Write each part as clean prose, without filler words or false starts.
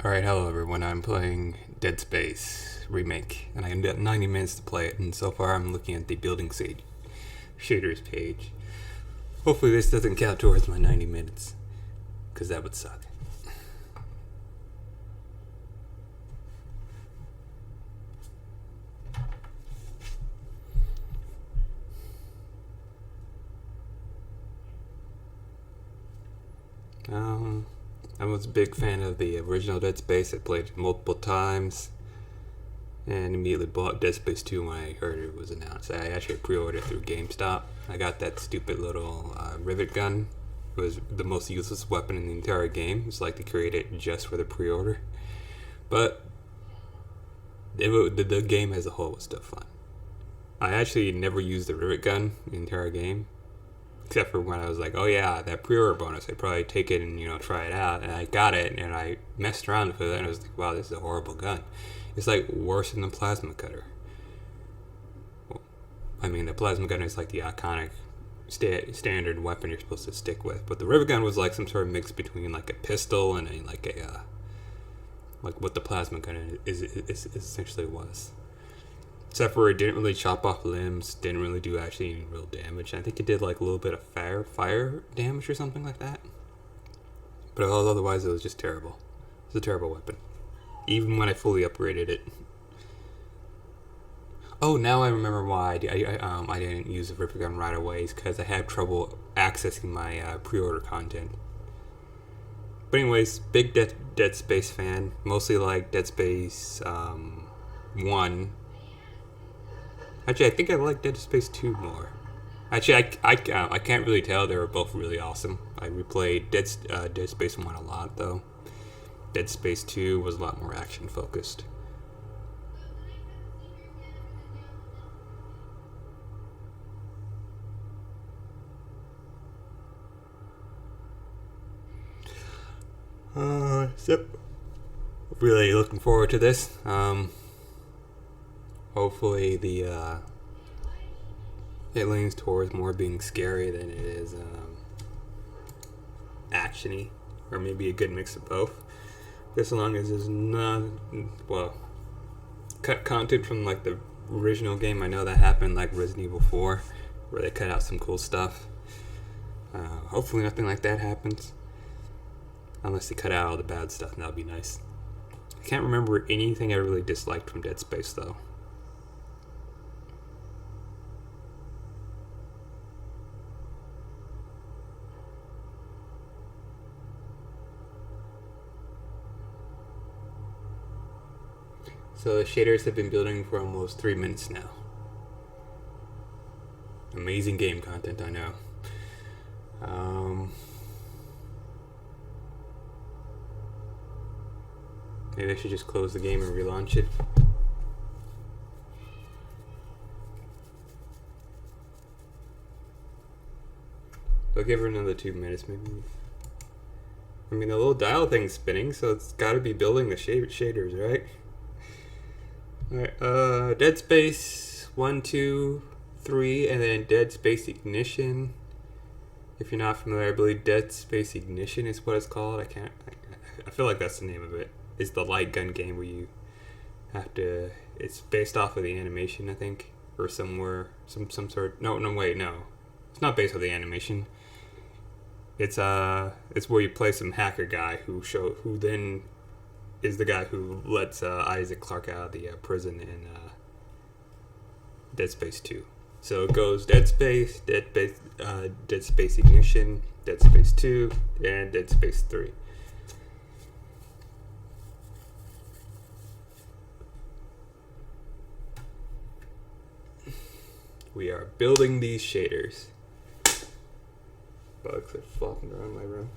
Alright, hello everyone. I'm playing Dead Space Remake, and I got 90 minutes to play it, and so far I'm looking at the building shaders page. Hopefully this doesn't count towards my 90 minutes, because that would suck. I was a big fan of the original Dead Space. I played it multiple times, and immediately bought Dead Space 2 when I heard it was announced. I actually pre-ordered through GameStop. I got that stupid little rivet gun. It was the most useless weapon in the entire game. It's like they created it just for the pre-order. But the game as a whole was still fun. I actually never used the rivet gun in the entire game, except for when I was like, oh yeah, that pre-order bonus, I'd probably take it and try it out. And I got it, and I messed around with it, and I was like, wow, this is a horrible gun. It's like worse than the plasma cutter. Well, I mean, the plasma gun is like the iconic standard weapon you're supposed to stick with, but the rivet gun was like some sort of mix between like a pistol and like what the plasma gun is essentially was. Except for it didn't really chop off limbs, didn't really do actually any real damage. I think it did like a little bit of fire damage or something like that. But otherwise, it was just terrible. It was a terrible weapon. Even when I fully upgraded it. Oh, now I remember why I didn't use the Ripper Gun right away. It's because I had trouble accessing my pre-order content. But anyways, big Dead Space fan. Mostly like Dead Space 1. Actually, I think I like Dead Space 2 more. Actually, I can't really tell. They were both really awesome. I replayed Dead Space 1 a lot, though. Dead Space 2 was a lot more action focused. So really looking forward to this. Hopefully it leans towards more being scary than it is actiony, or maybe a good mix of both. Just as long as there's not, well, cut content from like the original game. I know that happened like Resident Evil 4, where they cut out some cool stuff. Hopefully nothing like that happens, unless they cut out all the bad stuff, and that would be nice. I can't remember anything I really disliked from Dead Space though. So the shaders have been building for almost 3 minutes now. Amazing game content, I know. Maybe I should just close the game and relaunch it. I'll give her another 2 minutes, maybe. I mean, the little dial thing's spinning, so it's got to be building the shaders, right? Alright, Dead Space 1, 2, 3, and then Dead Space Ignition. If you're not familiar, I believe Dead Space Ignition is what it's called. I feel like that's the name of it. It's the light gun game where you have to, it's based off of the animation, I think, or somewhere, some sort, no, it's not based on the animation. It's where you play some hacker guy who then is the guy who lets Isaac Clarke out of the prison in Dead Space 2. So it goes Dead Space, Dead Space Ignition, Dead Space 2, and Dead Space 3. We are building these shaders. Bugs are flopping around my room.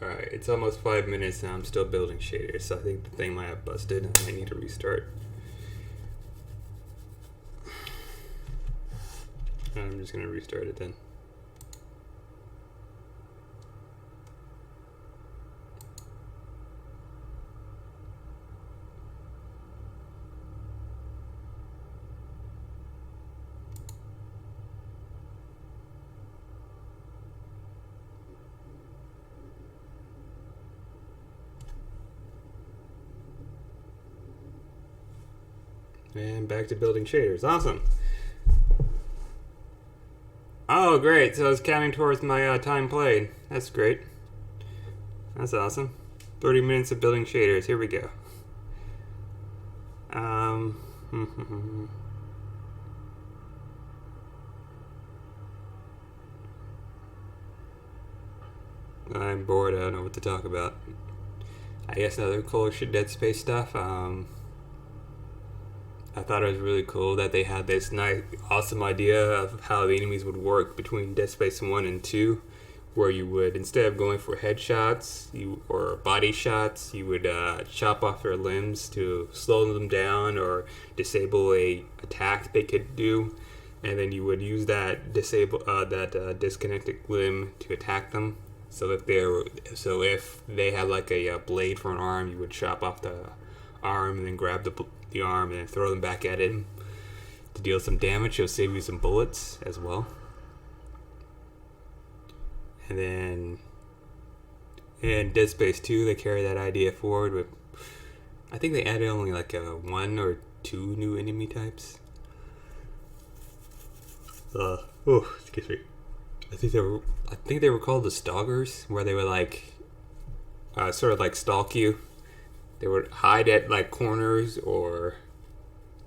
Alright, it's almost 5 minutes and I'm still building shaders, so I think the thing might have busted. I might need to restart. I'm just gonna restart it then. And back to building shaders. Awesome. Oh, great. So it's counting towards my time played. That's great. That's awesome. 30 minutes of building shaders. Here we go. I'm bored. I don't know what to talk about. I guess another cool Dead Space stuff. I thought it was really cool that they had this nice, awesome idea of how the enemies would work between Dead Space 1 and 2, where you would, instead of going for headshots or body shots, you would chop off their limbs to slow them down or disable a attack they could do, and then you would use that disconnected limb to attack them. So if they had like a blade for an arm, you would chop off the arm and then grab the arm and then throw them back at him to deal some damage. It'll save you some bullets as well. And then in Dead Space 2, they carry that idea forward with, I think they added only like 1 or 2 new enemy types. Excuse me. I think they were called the Stalkers, where they would like sort of like stalk you. They would hide at like corners or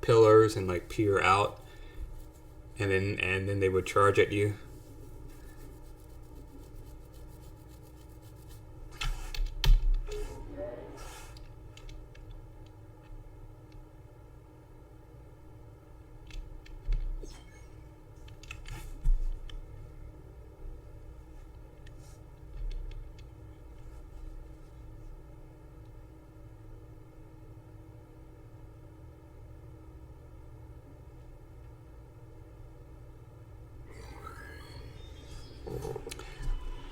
pillars and like peer out, and then they would charge at you.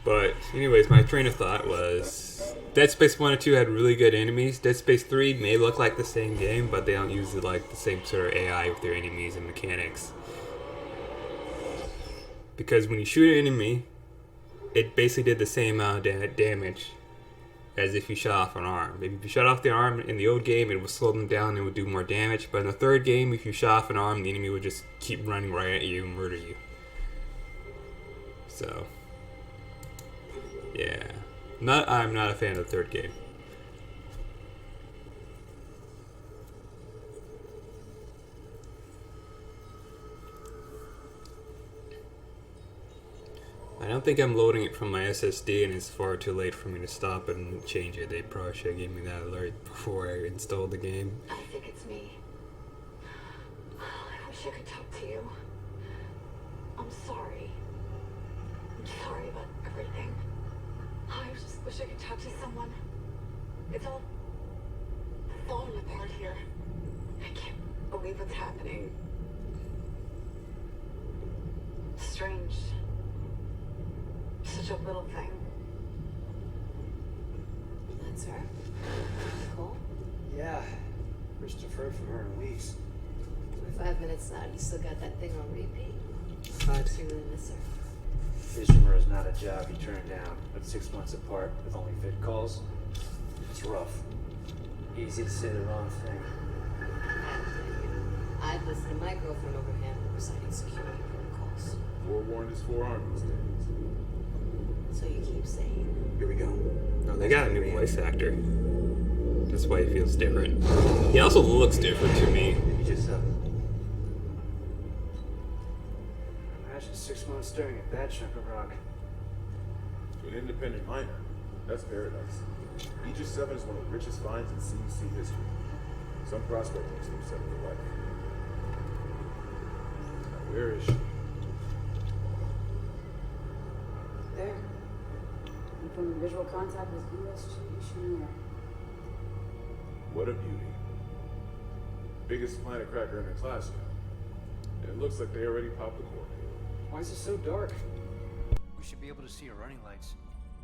But anyways, my train of thought was Dead Space 1 and 2 had really good enemies. Dead Space 3 may look like the same game, but they don't use like the same sort of AI with their enemies and mechanics. Because when you shoot an enemy, it basically did the same amount of damage as if you shot off an arm. If you shot off the arm in the old game, it would slow them down and it would do more damage. But in the third game, if you shot off an arm, the enemy would just keep running right at you and murder you. So yeah, I'm not a fan of the third game. I don't think I'm loading it from my SSD, and it's far too late for me to stop and change it. They probably should have given me that alert before I installed the game. I think it's me. I wish I could talk to you. I'm sorry. I'm sorry about everything. I just wish I could talk to someone. It's all falling apart here. I can't believe what's happening. Strange. Such a little thing. That's her? Nicole? Yeah. First have heard from her in weeks. 5 minutes out, you still got that thing on repeat. What? You really miss her. Fishermer is not a job you turn down, but 6 months apart with only vid calls. It's rough. Easy to say the wrong thing. I'd listen to my girlfriend overhand reciting security protocols. Forewarned is forearmed these days. So you keep saying. Here we go. Oh, they got a new voice actor. That's why he feels different. He also looks different to me. You just imagine 6 months staring at that chunk of rock. To an independent miner, that's paradise. Aegis 7 is one of the richest finds in CEC history. Some prospectors leave 7 for life. Now, where is she? There. From visual contact with USG Shinra. What a beauty. Biggest planet cracker in her class yet. And it looks like they already popped the cork. Why is it so dark? We should be able to see our running lights.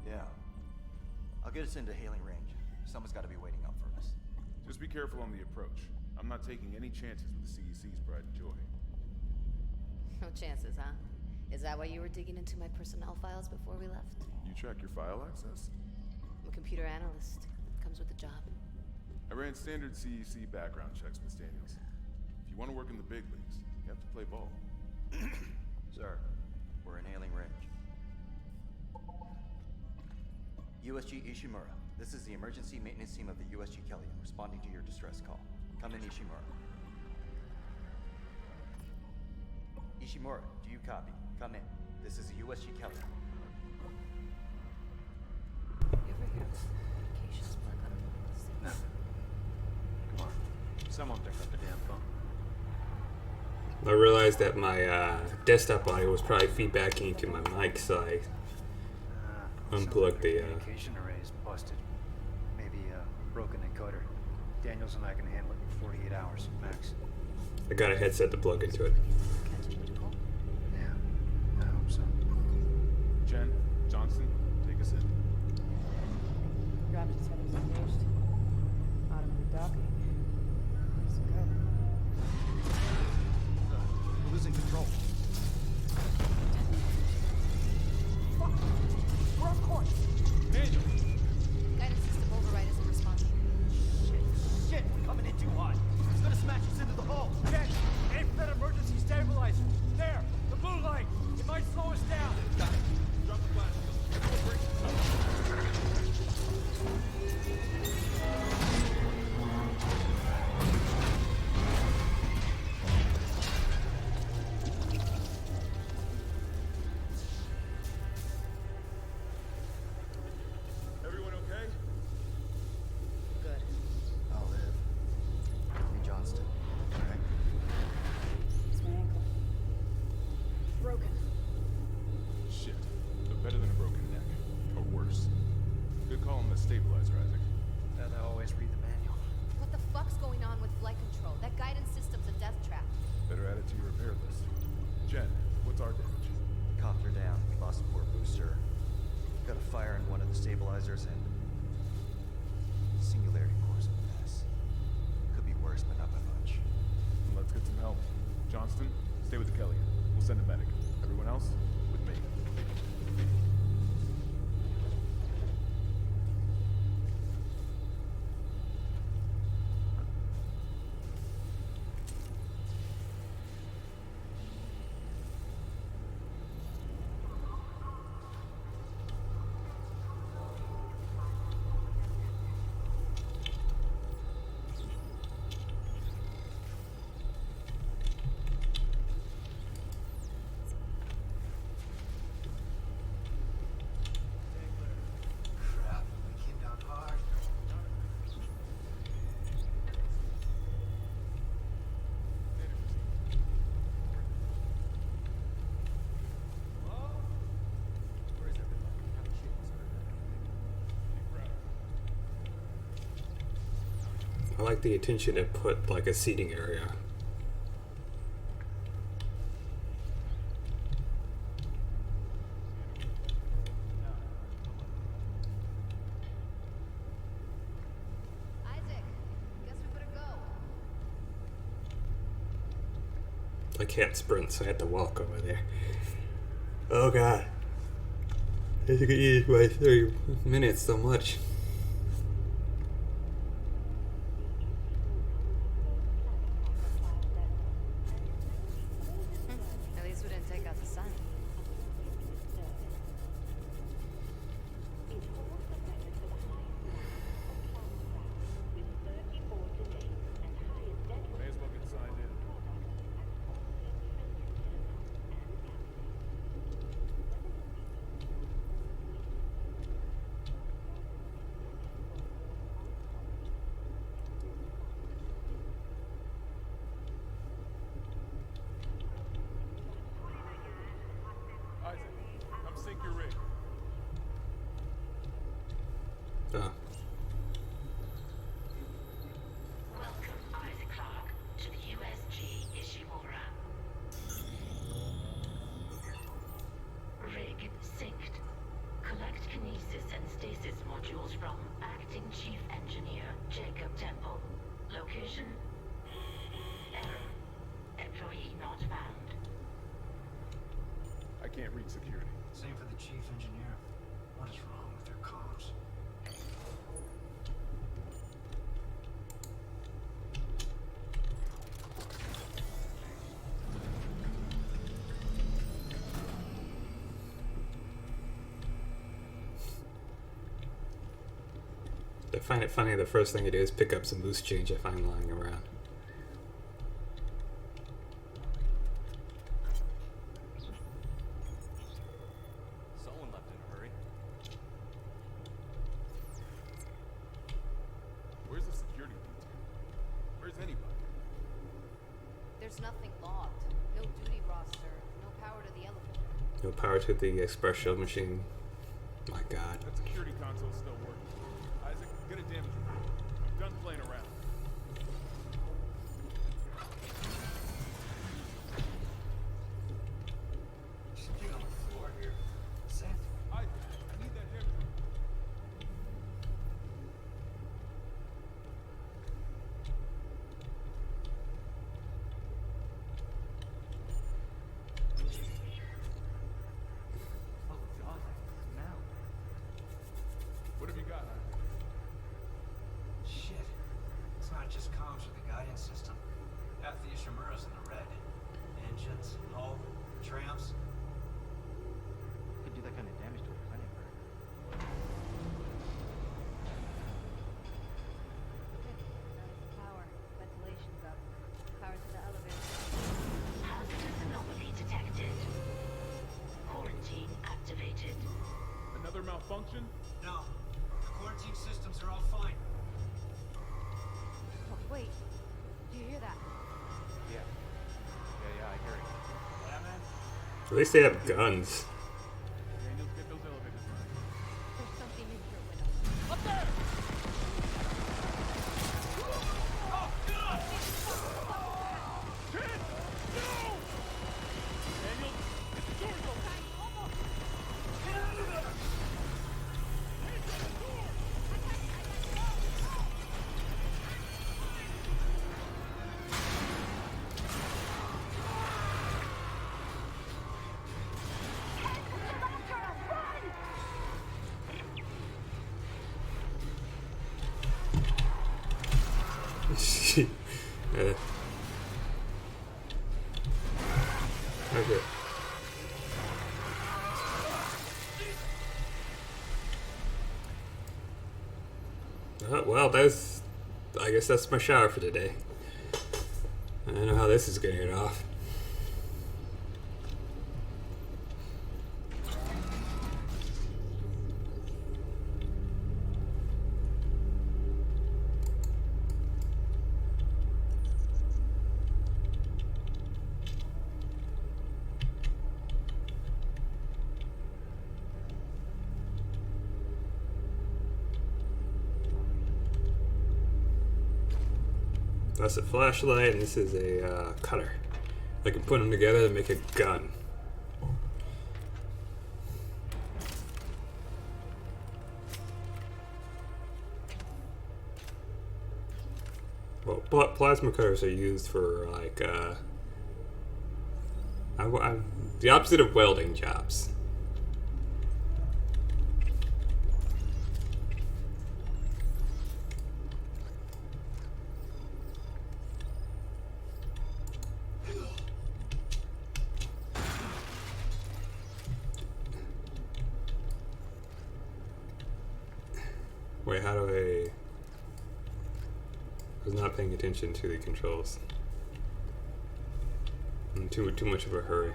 Yeah. I'll get us into hailing range. Someone's got to be waiting out for us. Just be careful on the approach. I'm not taking any chances with the CEC's pride and joy. No chances, huh? Is that why you were digging into my personnel files before we left? You track your file access? I'm a computer analyst. Comes with the job. I ran standard CEC background checks, Miss Daniels. If you want to work in the big leagues, you have to play ball. Sir, we're in hailing range. USG Ishimura, this is the emergency maintenance team of the USG Kelly, responding to your distress call. Come in, Ishimura. Ishimura, do you copy? Come in. This is the USG Kelly. You ever hear medications work on a No. Come on. Someone pick up the damn phone. I realized that my desktop audio was probably feedbacking into my mic, so I unplugged the. Communication array is busted. Maybe a broken encoder. Daniels and I can handle it in 48 hours max. I got a headset to plug into it. Yeah, I hope so. Jen, Johnson, take us in. Gravity settings engaged. Automated docking. Let's go. We're losing control. Fuck! We're on course! Daniel! Guidance system override isn't responding. Shit, we're coming in too hot. It's gonna smash us into the hull. Jen, aim for that emergency stabilizer. There, the blue light. It might slow us down. Got it. Drop the flash. Break the tunnel. Everyone okay? Good. I'll live. Hey, Johnston. All right? It's my ankle. Broken. Shit. But better than a broken neck. Or worse. Good call on the stabilizer, Isaac. I always read the manual. What the fuck's going on with flight control? That guidance system's a death trap. Better add it to your repair list. Jen, what's our damage? Copter down. We lost a port booster. Got a fire in one of the stabilizers and singularity core's a mess. Could be worse, but not by much. Then let's get some help. Johnston, stay with the Kelly. We'll send a medic. Everyone else, with me. Crap, we came down hard. Where's everybody? How much shit was I like the attention to put like a seating area. Isaac, guess we better go. I can't sprint, so I had to walk over there. Oh god. As you can use my 30 minutes so much. At least we didn't take out the sun. May as well get signed in. Isaac, come sync your rig. Oh. Welcome, Isaac Clarke, to the USG Ishimura. Rig synced. Collect kinesis and stasis modules from Acting Chief Engineer Jacob Temple. Location? Error. Employee not found. I can't reach security. Same for the chief engineer. What is wrong with their comms? I find it funny the first thing I do is pick up some loose change I find lying around. Someone left in a hurry. Where's the security detail? Where's anybody? There's nothing logged. No duty roster. No power to the elevator. No power to the express shell machine. My God. That security console's still working. Isaac, get a damage report. I'm done playing around. Something on the floor here. Seth. Isaac, I need that damage report. Oh God, now. What have you got, Isaac? Shit. It's not just comms or the guidance system. Half the Ishimura's in the red. Engines, hull, trams. Could do that kind of damage to a preventing bird. Power. Ventilation's up. Power to the elevator. Hazardous anomaly detected. Quarantine activated. Another malfunction? No. The quarantine systems are all fine. Oh, wait. Do you hear that? Yeah. Yeah, I hear it. Yeah, man. At least they have guns. Daniels, get those elevators running. There's something in here with us. Up there! Daniels, get the doors open! Okay. Well, I guess that's my shower for today. I don't know how this is gonna get off. That's a flashlight, and this is a cutter. I can put them together to make a gun. Well, plasma cutters are used for like the opposite of welding jobs. Wait, how do I was not paying attention to the controls. I'm too much of a hurry.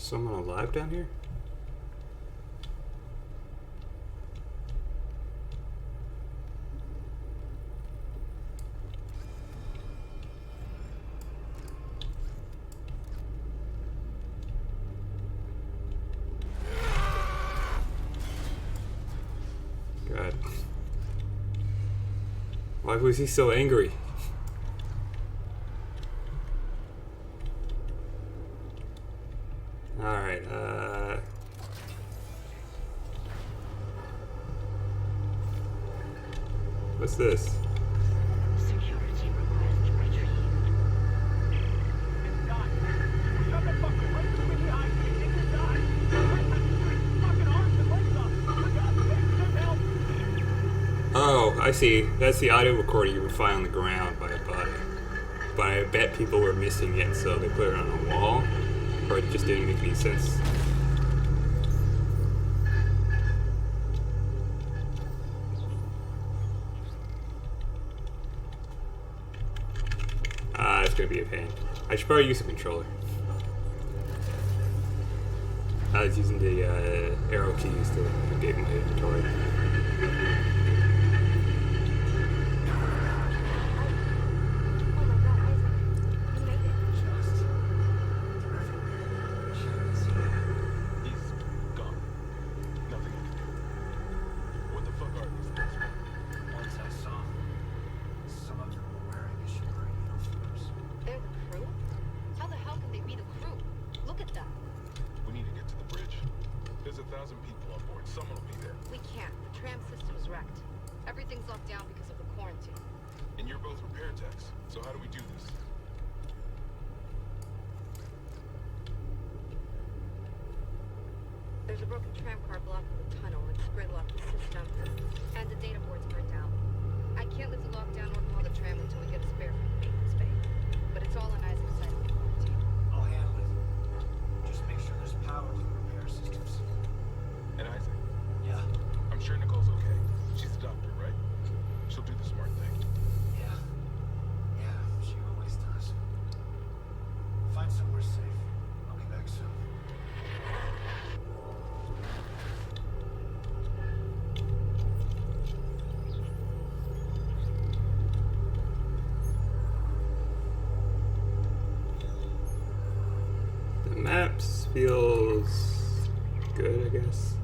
Someone alive down here? God. Why was he so angry? Alright, what's this? I see. That's the audio recorder you would find on the ground by a body. But I bet people were missing it, so they put it on a wall, or it just didn't make any sense. It's gonna be a pain. I should probably use a controller. I was using the arrow keys to get my inventory. Oh my god, Isaac. You made it. Just terrific. He's gone. Nothing I can do. What the fuck are these things? Once I saw some of them were wearing Ishimura uniforms. They're the crew? How the hell can they be the crew? Look at them. We need to get to the bridge. There's 1,000 people on board. Someone will be there. We can't. The tram system is wrecked. Everything's locked down because of the quarantine. And you're both repair techs. So how do we do this? There's a broken tram car blocking the tunnel. It's gridlocked the system. And the data board's burned out. I can't lift the lockdown or call the tram until we get a spare from the maintenance bay. But it's all on Isaac's side of the quarantine. I'll handle it. Just make sure there's power to the repair systems. And Isaac, Yeah. I'm sure Nicole's okay. She's the doctor, right? She'll do the smart thing. Yeah. Yeah, she always does. Find somewhere safe. I'll be back soon. The maps feels good, I guess.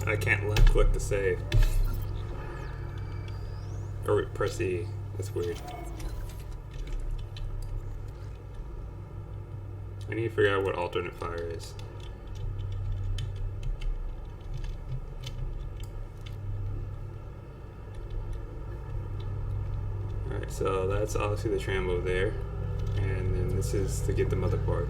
I can't left click to save. Or press E. That's weird. I need to figure out what alternate fire is. Alright, so that's obviously the tram over there. And then this is to get the motherboard.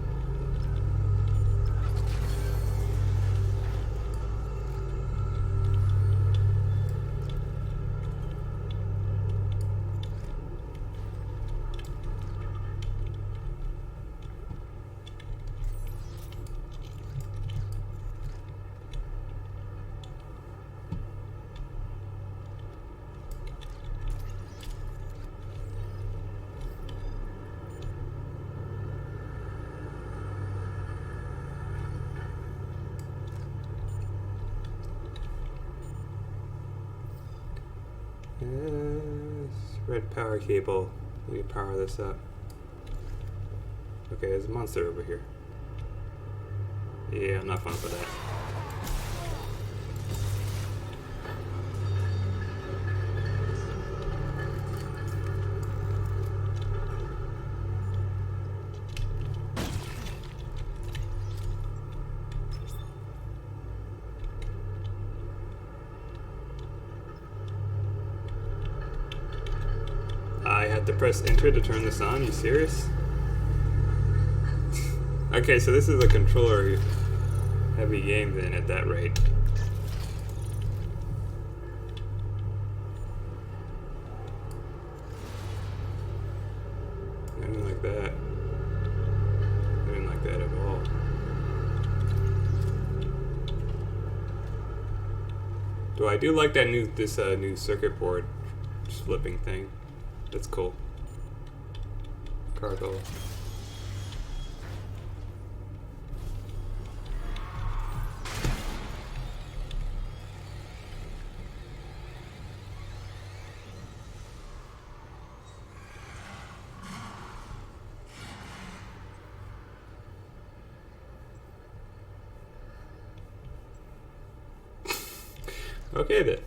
Red power cable. We need to power this up. Okay, there's a monster over here. Yeah, I'm not fun for that. I had to press enter to turn this on. You serious? Okay, so this is a controller heavy game then at that rate. I didn't like that. I didn't like that at all. Though I do like that new circuit board flipping thing. That's cool. Cargo. Okay then.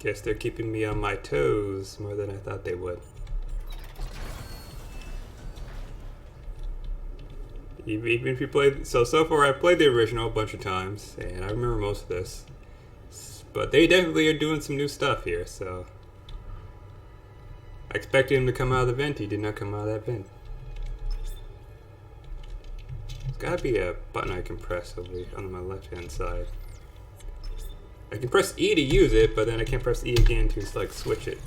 Guess they're keeping me on my toes more than I thought they would. Even if you played, so far I've played the original a bunch of times, and I remember most of this. But they definitely are doing some new stuff here, so I expected him to come out of the vent. He did not come out of that vent. There's gotta be a button I can press over on my left-hand side. I can press E to use it, but then I can't press E again to like switch it.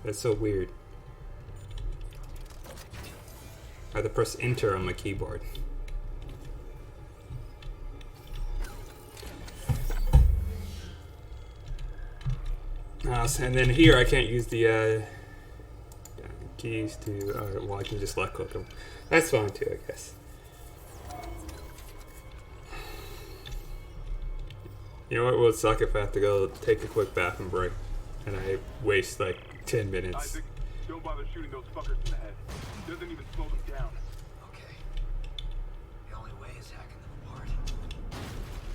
That's so weird. I have to press Enter on my keyboard. And then here I can't use the keys to. Well, I can just left click them. That's fine too, I guess. You know what would suck if I have to go take a quick bathroom break and I waste like 10 minutes. Isaac, don't bother shooting those fuckers in the head. Doesn't even slow them down. Okay. The only way is hacking them apart.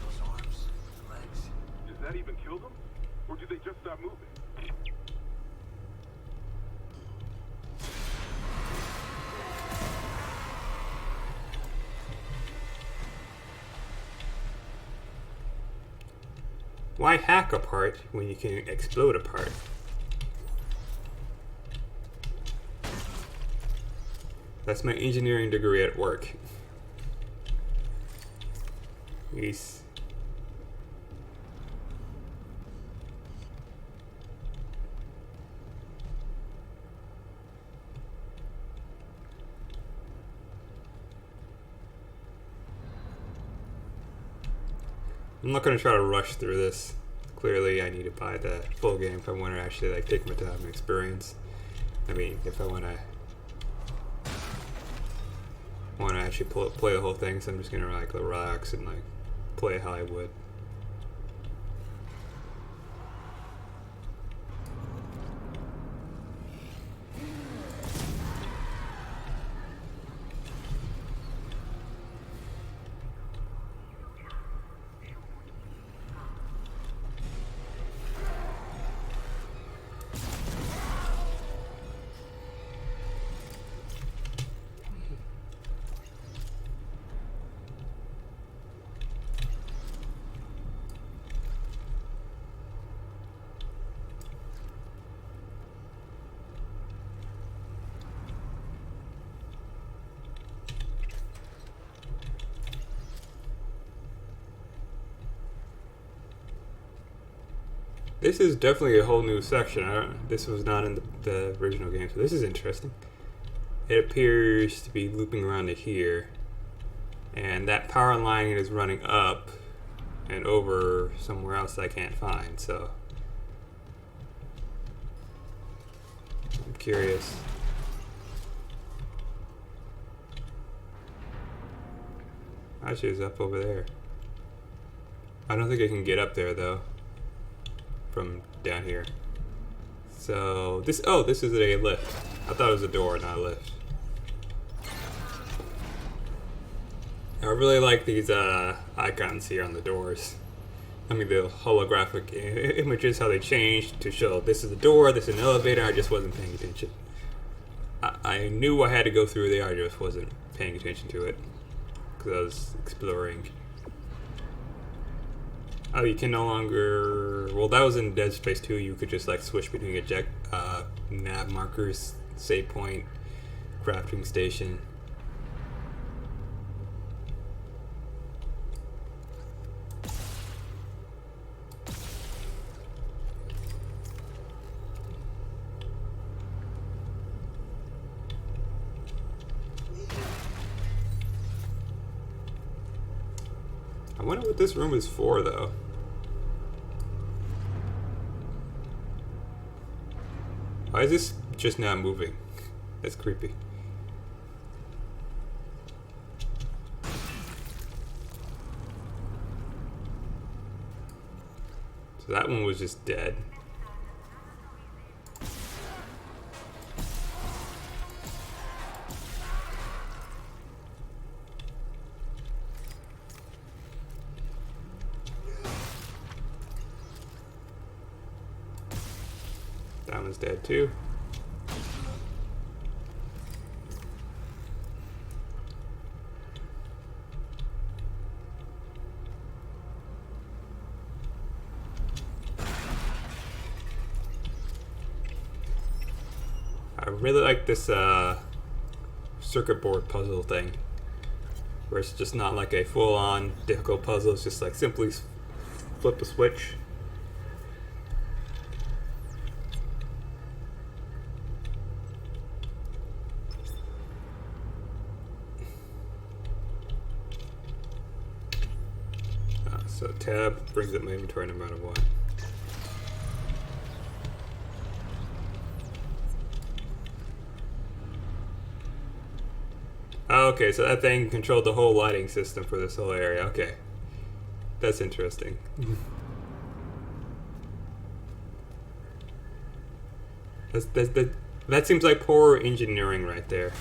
Those arms, legs. Does that even kill them? Or do they just stop moving? Why hack apart when you can explode apart? That's my engineering degree at work. Peace. I'm not gonna try to rush through this. Clearly, I need to buy the full game if I want to actually like take my time and experience. I mean, if I want to actually play the whole thing, so I'm just gonna like relax and like play how I would. This is definitely a whole new section. This was not in the original game, so this is interesting. It appears to be looping around to here, and that power line is running up and over somewhere else I can't find, so I'm curious. Actually, it's up over there. I don't think I can get up there though from down here. So this is a lift. I thought it was a door, not a lift. I really like these icons here on the doors. I mean the holographic images, how they changed to show this is a door, this is an elevator. I just wasn't paying attention. I knew I had to go through there, I just wasn't paying attention to it because I was exploring. Oh, you can no longer. Well, that was in Dead Space 2. You could just like switch between eject nav markers, save point, crafting station. I wonder what this room is for, though. Why is this just not moving? That's creepy. So that one was just dead. That one's dead too. I really like this circuit board puzzle thing, where it's just not like a full-on difficult puzzle. It's just like simply flip a switch. So tab brings up my inventory no matter what. Oh, okay, so that thing controlled the whole lighting system for this whole area. Okay. That's interesting. That seems like poor engineering right there.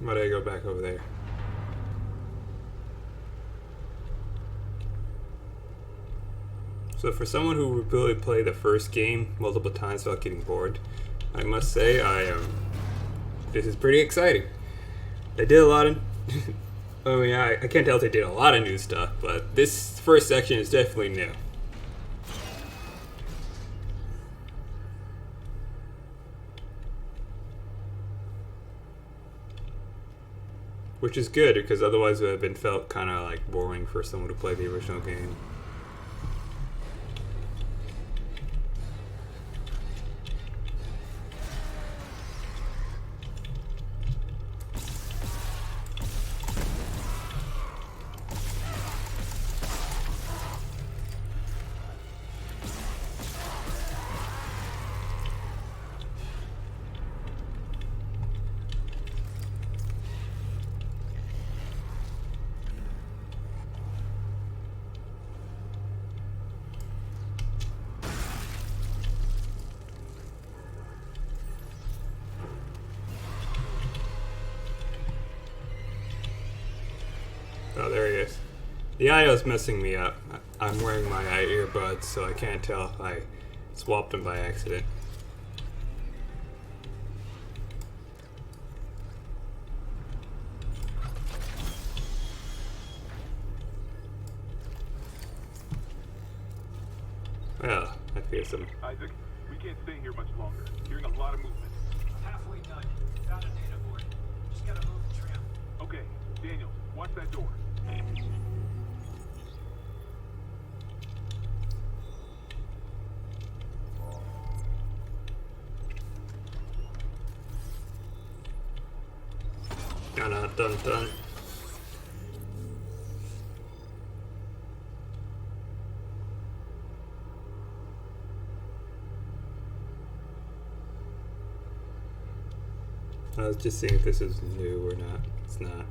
Why did I go back over there? So for someone who really played the first game multiple times without getting bored, I must say this is pretty exciting. They did a lot of I mean, I can't tell if they did a lot of new stuff, but this first section is definitely new. Which is good, because otherwise it would have been felt kind of like boring for someone to play the original game. Oh, there he is. The audio's messing me up. I'm wearing my earbuds, so I can't tell if I swapped them by accident. Well, I fear some. Isaac, we can't stay here much longer. Hearing a lot of movement. I'm halfway done. Found a data board. Just gotta move the tram. Okay, Daniels, watch that door. Dun dun dun. I was just seeing if this is new or not. It's not.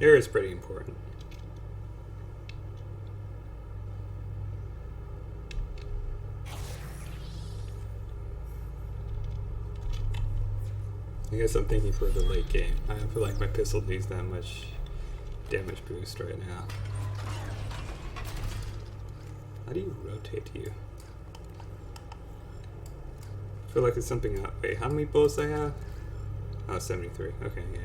Air is pretty important. I guess I'm thinking for the late game. I don't feel like my pistol needs that much damage boost right now. How do you rotate you? I feel like it's something out. Wait, how many bullets I have? Oh, 73. Okay, yeah.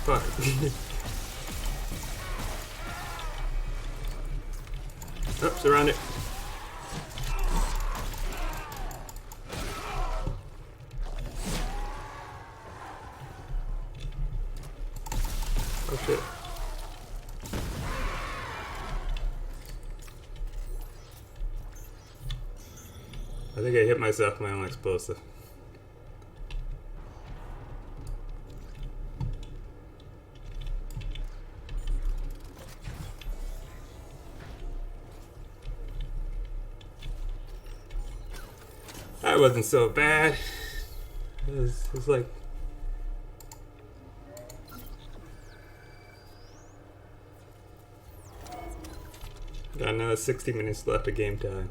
Fuck. Oh, surround it. Oh shit. I think I hit myself with my own explosive. That wasn't so bad. It was like... Got another 60 minutes left of game time.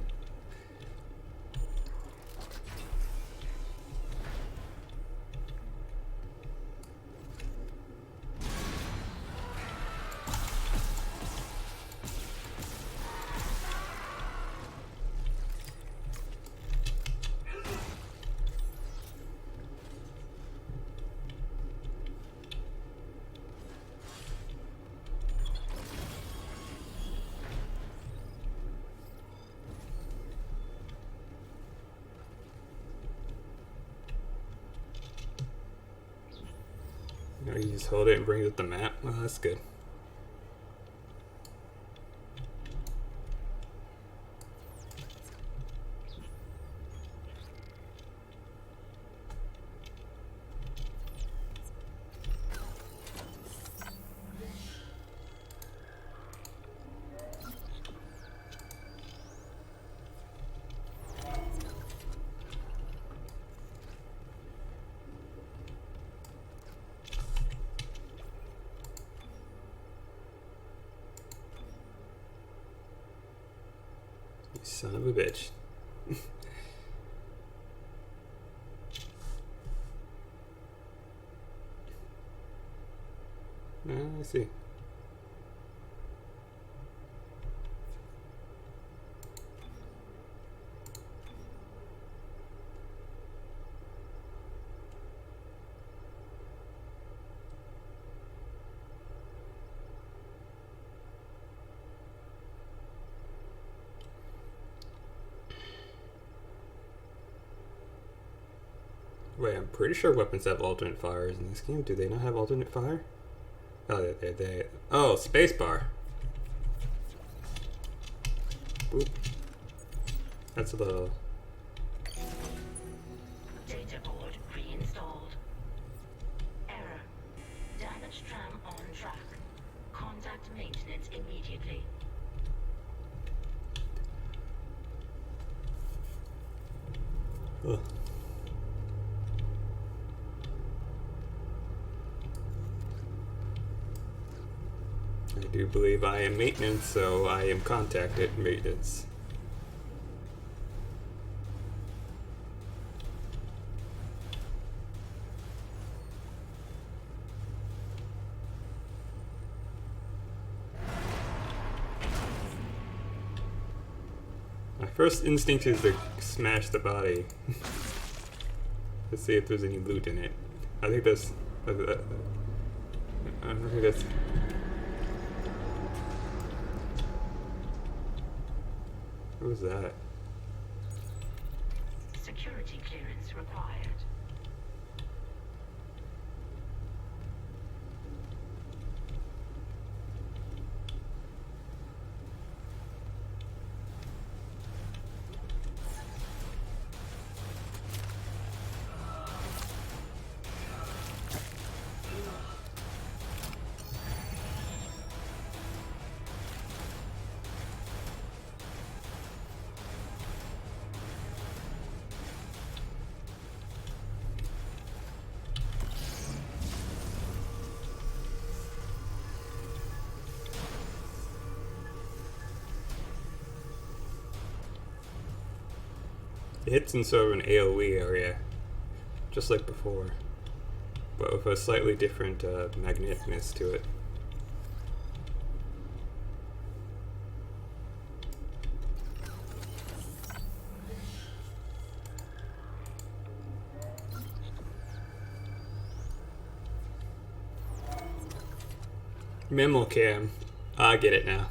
You just hold it and bring up the map. Well, that's good. Son of a bitch. I see. Wait, I'm pretty sure weapons have alternate fires in this game. Do they not have alternate fire? Oh, they. Oh, spacebar. Boop. That's a little. Data board reinstalled. Error. Damaged tram on track. Contact maintenance immediately. Ugh. I do believe I am maintenance, so I am contacted maintenance. My first instinct is to smash the body. To see if there's any loot in it. I think that's... I don't think that's... What was that? Security clearance required. It hits in sort of an AoE area, just like before, but with a slightly different magneticness to it. Memo cam. I get it now.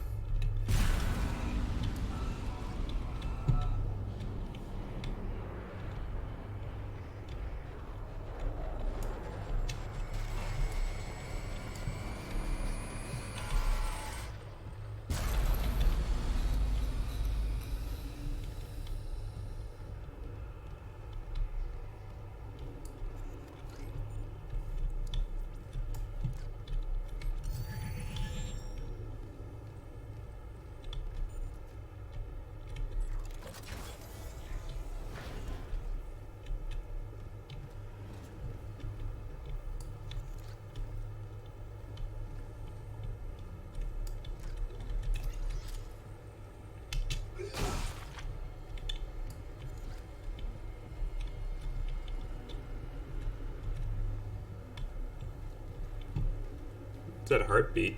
Is that a heartbeat?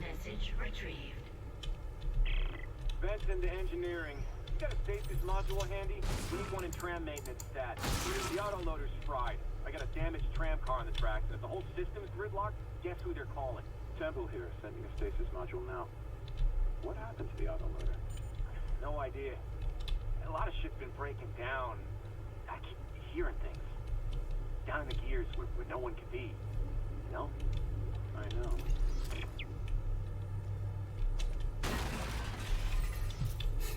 Message retrieved. Vents into engineering. You got a stasis module handy? We need one in tram maintenance stat. The autoloader's fried. I got a damaged tram car on the tracks, and if the whole system's gridlocked, guess who they're calling? Temple here, sending a stasis module now. What happened to the autoloader? No idea. A lot of shit's been breaking down. I keep hearing things. Down in the gears where no one could be. You know? I know.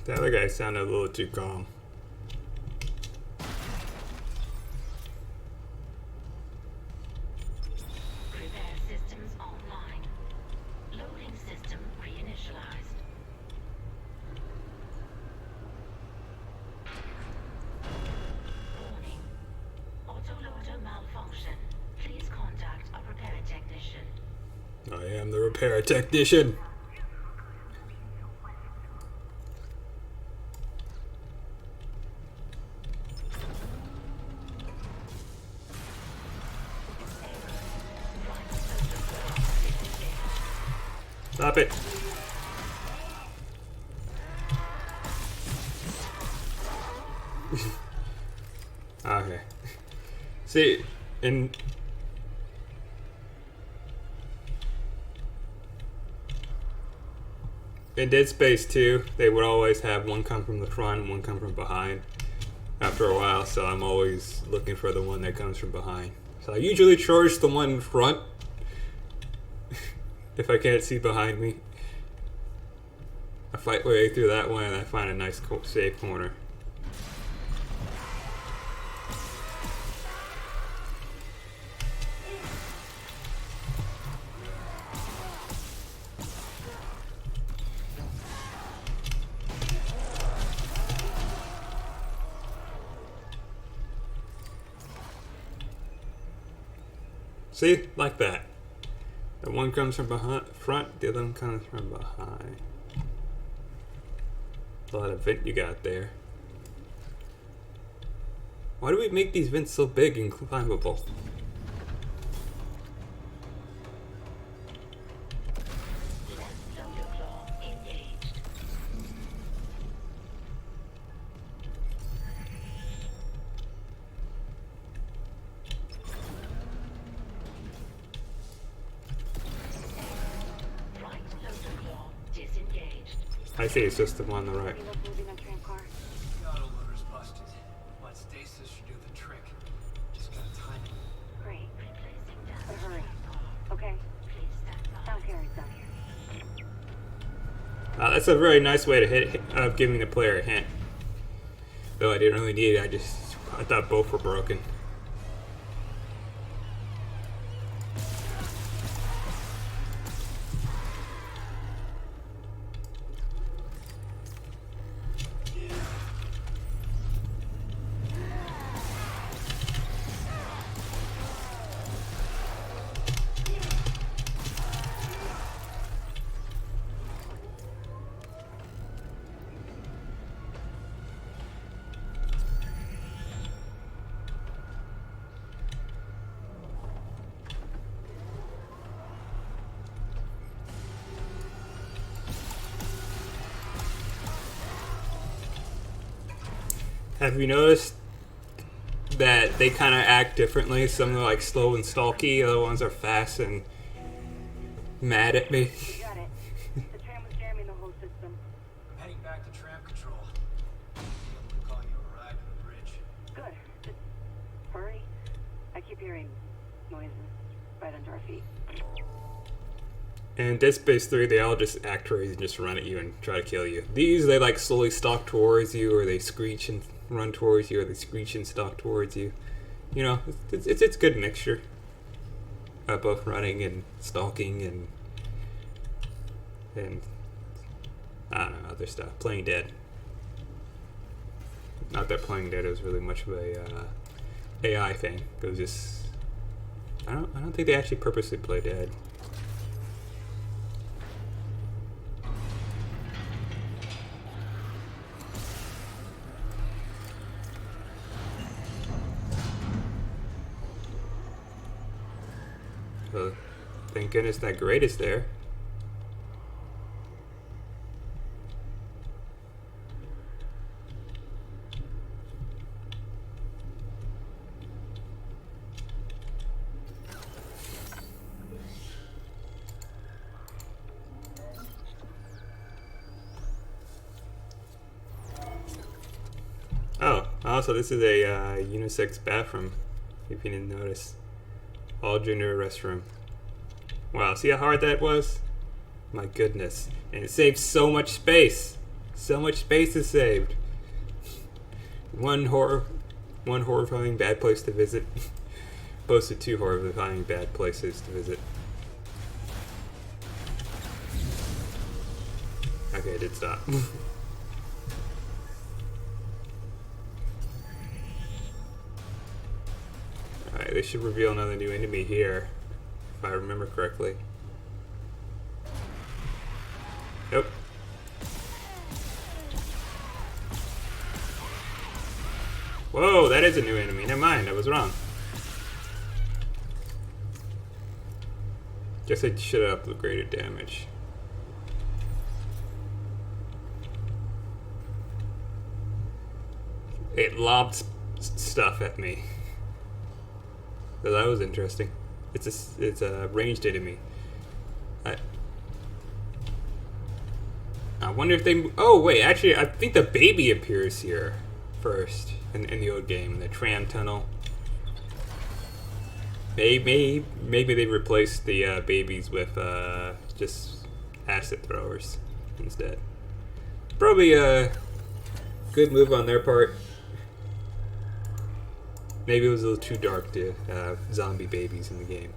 The other guy sounded a little too calm. Repair systems online. Loading system reinitialized. Warning. Autoloader malfunction. Please contact a repair technician. I am the repair technician. Stop it. Okay. See, in Dead Space 2, they would always have one come from the front and one come from behind after a while, so I'm always looking for the one that comes from behind. So I usually charge the one in front if I can't see behind me. I fight my way through that one and I find a nice safe corner. See? Like that. The one comes from front, the other one comes from behind. A lot of vent you got there. Why do we make these vents so big and climbable? I see, it's just the one on the right. The autoloader's busted, but stasis should do the trick. Just gotta time it. Great. But hurry. Okay. Sound carries down here. That's a very nice way to hit of giving the player a hint. Though I didn't really need it. I thought both were broken. Have you noticed that they kind of act differently? Some are like slow and stalky, other ones are fast and mad at me. Got it. The tram was jamming the whole system. I'm heading back to tram control. I'll be able to call you a ride to the bridge. Good. Just hurry. I keep hearing noises right under our feet. And Dead Space 3, they all just act crazy and just run at you and try to kill you. These, they like slowly stalk towards you, or they screech and run towards you, or they screech and stalk towards you. You know, it's a good mixture. Both running and stalking and I don't know, other stuff. Playing dead. Not that Playing Dead was really much of a AI thing. It was just I don't think they actually purposely play dead. Well, thank goodness that grate is there. Oh, also this is a unisex bathroom, if you didn't notice. All gender restroom. Wow, see how hard that was? My goodness. And it saves so much space. So much space is saved. One horrifying bad place to visit. Opposed to two horrifying bad places to visit. Okay, I did stop. Alright, they should reveal another new enemy here, if I remember correctly. Nope. Whoa, that is a new enemy. Never mind, I was wrong. Guess I should have upgraded damage. It lobbed stuff at me. So that was interesting. It's a ranged enemy. I wonder if they. Oh wait, actually, I think the baby appears here first in the old game, in the tram tunnel. Maybe they replaced the babies with just acid throwers instead. Probably a good move on their part. Maybe it was a little too dark to have zombie babies in the game.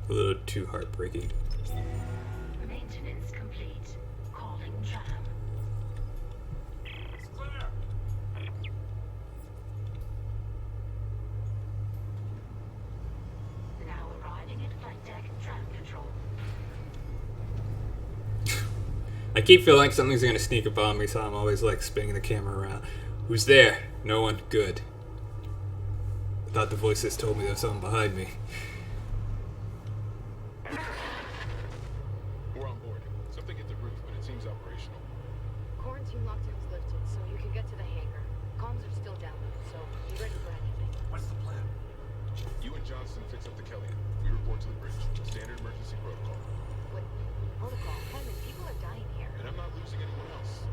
A little too heartbreaking. Maintenance complete. Calling tram. It's clear. Now arriving at flight deck tram control. I keep feeling like something's gonna sneak up on me, so I'm always like spinning the camera around. Who's there? No one? Good. I thought the voices told me there was someone behind me. We're on board. Something hit the roof, but it seems operational. Quarantine lockdown's lifted, so you can get to the hangar. Comms are still down, so be ready for anything. What's the plan? You and Johnson fix up the Kellyan. We report to the bridge. Standard emergency protocol. What protocol? Herman, people are dying here. And I'm not losing anyone else.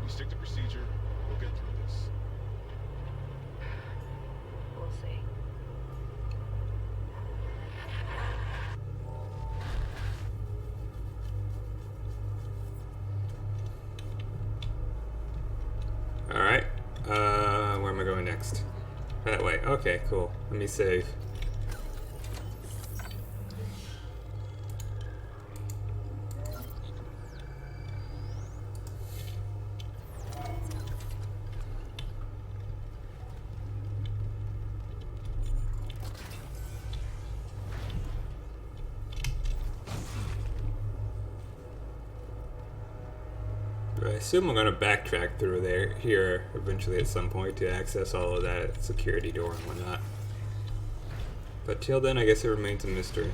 We stick to procedure. We'll get through this. We'll We'll see. Alright. Where am I going next? That way. Okay, cool. Let me save. I assume I'm gonna backtrack through here eventually at some point to access all of that security door and whatnot. But till then, I guess it remains a mystery.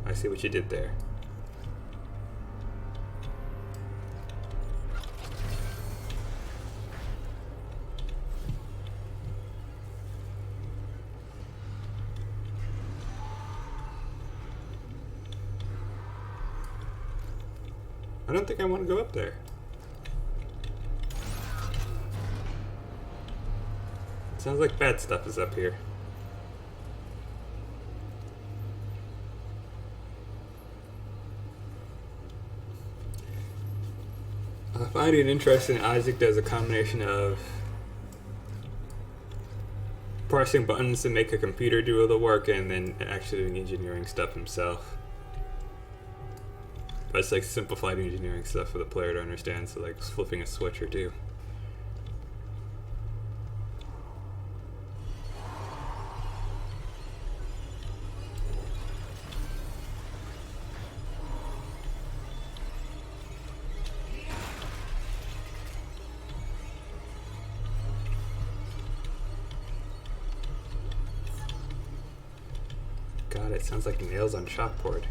I see what you did there. I don't think I want to go up there. Sounds like bad stuff is up here. I find it interesting Isaac does a combination of pressing buttons to make a computer do all the work and then actually doing engineering stuff himself. But it's like simplified engineering stuff for the player to understand, so like flipping a switch or two. God, it sounds like nails on chalkboard.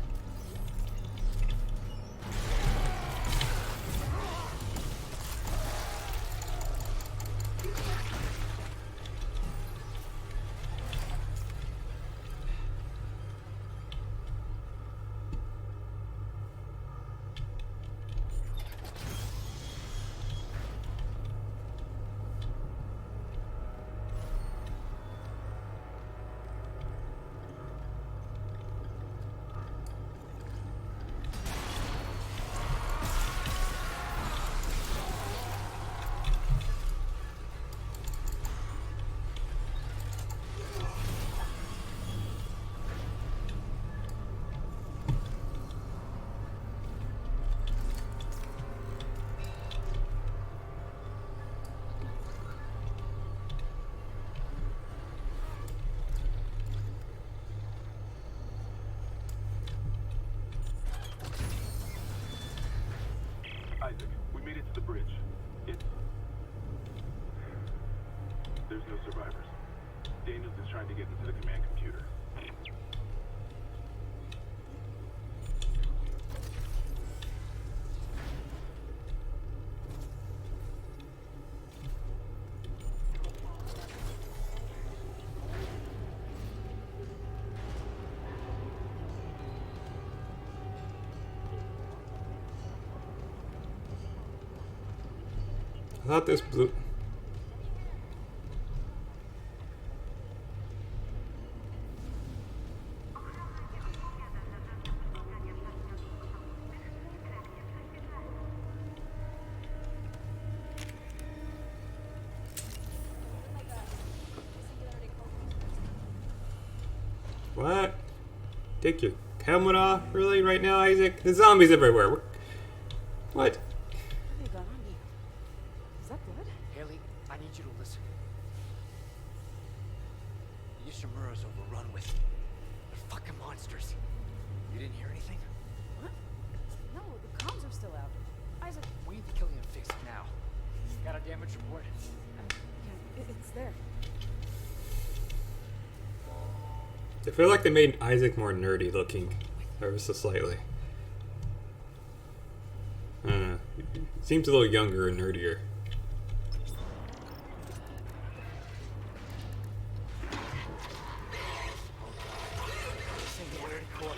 Isaac, we made it to the bridge. There's no survivors. Daniels is trying to get into the command computer. I thought this blue. What? Take your helmet off? Really? Right now, Isaac? There's zombies everywhere. What? They got on you. Is that blood? Haley, I need you to listen. The Ishimura's overrun with... they're fucking monsters. You didn't hear anything? What? No, the comms are still out. Isaac, We need to kill you and fix it now. Got a damage report? yeah, it's there. I feel like they made Isaac more nerdy looking, ever so slightly. I don't know. Seems a little younger and nerdier. Singularity Core.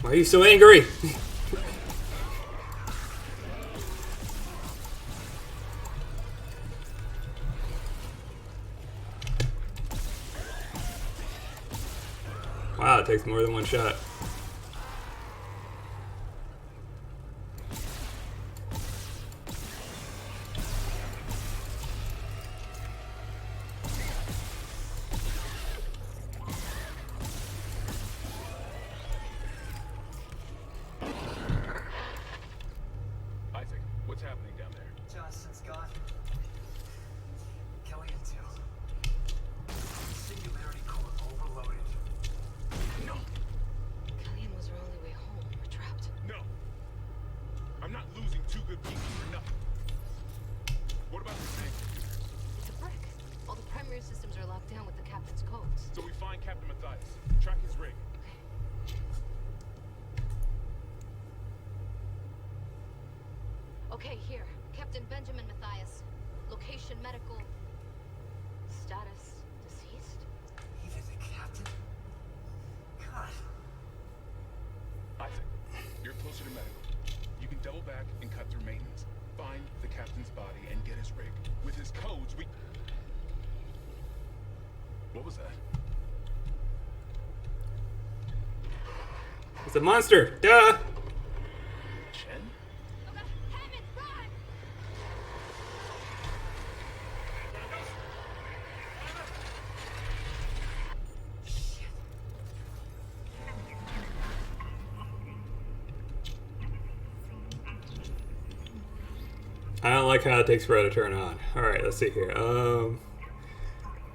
Why are you so angry? Wow, it takes more than one shot. Isaac, what's happening down there? Johnson's gone. Kelly too. Singularity core overloaded. No, Killian was our only way home. We're trapped. no. I'm not losing two good people for nothing. What about the thing? It's a brick. All the primary systems are locked down with the captain's codes. So we find Captain Matthias, track his rig. Okay, here. Captain Benjamin Matthias. Location medical. Status deceased? Even the captain? God. Isaac, you're closer to medical. You can double back and cut through maintenance. Find the captain's body and get his rig. With his codes, we... What was that? It's a monster! Duh! Chen? I don't like how it takes forever to turn on. Alright, let's see here.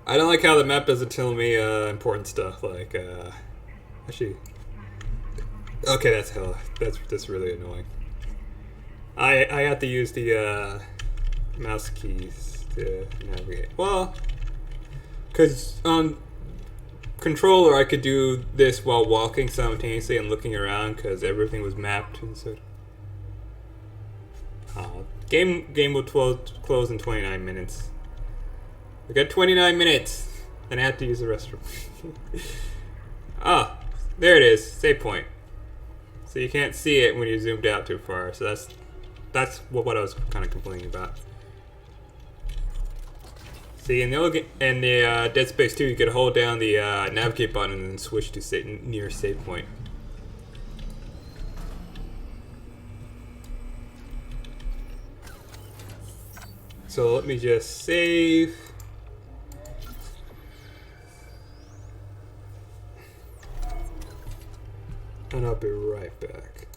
I don't like how the map doesn't tell me important stuff, like, actually... Okay, that's really annoying. I have to use the, mouse keys to navigate. Well, because on controller I could do this while walking simultaneously and looking around because everything was mapped and so... Game will close in 29 minutes. We got 29 minutes, and I have to use the restroom. Ah, there it is, save point. So you can't see it when you zoomed out too far. So that's what I was kind of complaining about. See, in the Dead Space 2, you could hold down the navigate button and then switch to near save point. So let me just save. And I'll be right back.